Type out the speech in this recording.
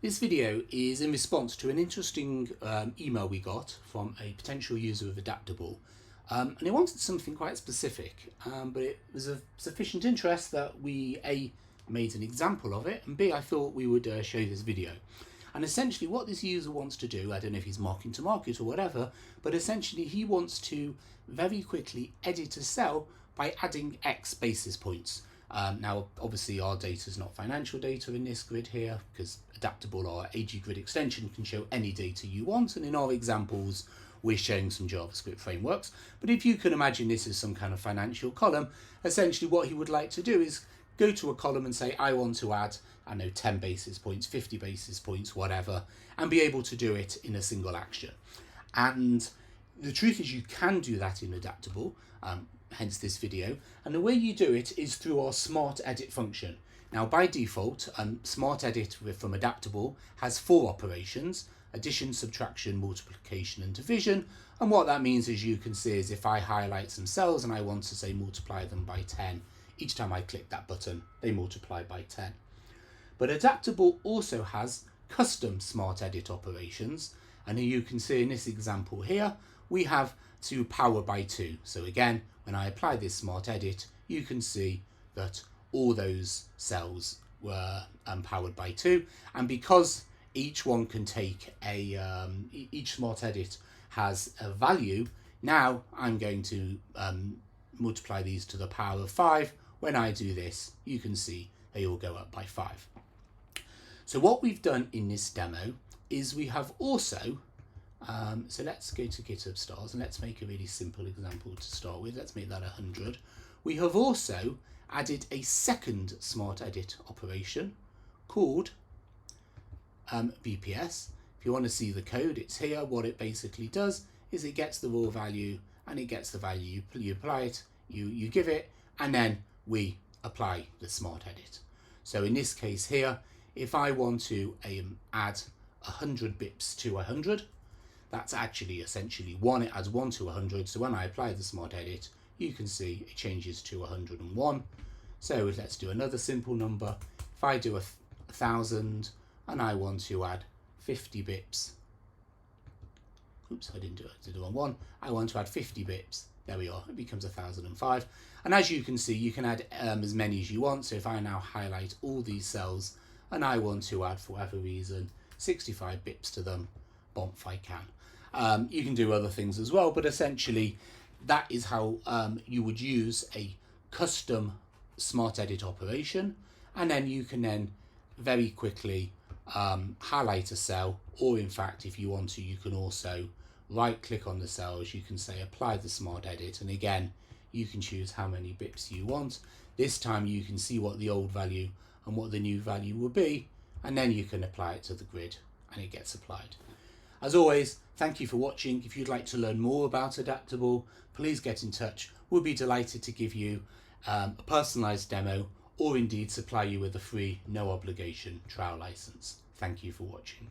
This video is in response to an interesting email we got from a potential user of AdapTable, and he wanted something quite specific, but it was of sufficient interest that we A, made an example of it, and B, I thought we would show this video. And essentially what this user wants to do, I don't know if he's marking to market or whatever, but essentially he wants to very quickly edit a cell by adding X basis points. Now, obviously our data is not financial data in this grid here, because AdapTable or AG grid extension can show any data you want, and in our examples we're showing some JavaScript frameworks. But if you can imagine this as some kind of financial column, essentially what he would like to do is go to a column and say, I want to add, 10 basis points, 50 basis points, whatever, and be able to do it in a single action. And the truth is you can do that in AdapTable, hence this video, and the way you do it is through our smart edit function. Now by default, smart edit from AdapTable has 4 operations: addition, subtraction, multiplication and division. And what that means, as you can see, is if I highlight some cells and I want to say multiply them by 10, each time I click that button they multiply by 10. But AdapTable also has custom smart edit operations, and you can see in this example here we have to power by 2. So again, when I apply this smart edit, you can see that all those cells were powered by 2, and because each one can take each smart edit has a value, now I'm going to multiply these to the power of 5. When I do this, you can see they all go up by 5. So what we've done in this demo is we have also, so let's go to GitHub stars and let's make a really simple example to start with. Let's make that 100. We have also added a second smart edit operation called VPS. If you want to see the code, it's here. What it basically does is it gets the raw value and it gets the value. You apply it, you give it, and then we apply the smart edit. So in this case here, if I want to add 100 bips to 100, that's actually essentially 1. It adds 1 to 100. So when I apply the smart edit, you can see it changes to 101. So let's do another simple number. If I do 1,000 and I want to add 50 bips, oops, I didn't do it, I did the wrong one. I want to add 50 bips. There we are, it becomes 1,005. And as you can see, you can add as many as you want. So if I now highlight all these cells and I want to add, for whatever reason, 65 bips to them, bomb, I can. You can do other things as well, but essentially that is how you would use a custom smart edit operation, and then you can then very quickly highlight a cell, or in fact, if you want to, you can also right click on the cells, you can say apply the smart edit, and again you can choose how many bips you want. This time you can see what the old value and what the new value will be, and then you can apply it to the grid and it gets applied. As always, thank you for watching. If you'd like to learn more about AdapTable, please get in touch. We'll be delighted to give you a personalized demo, or indeed supply you with a free, no obligation trial license. Thank you for watching.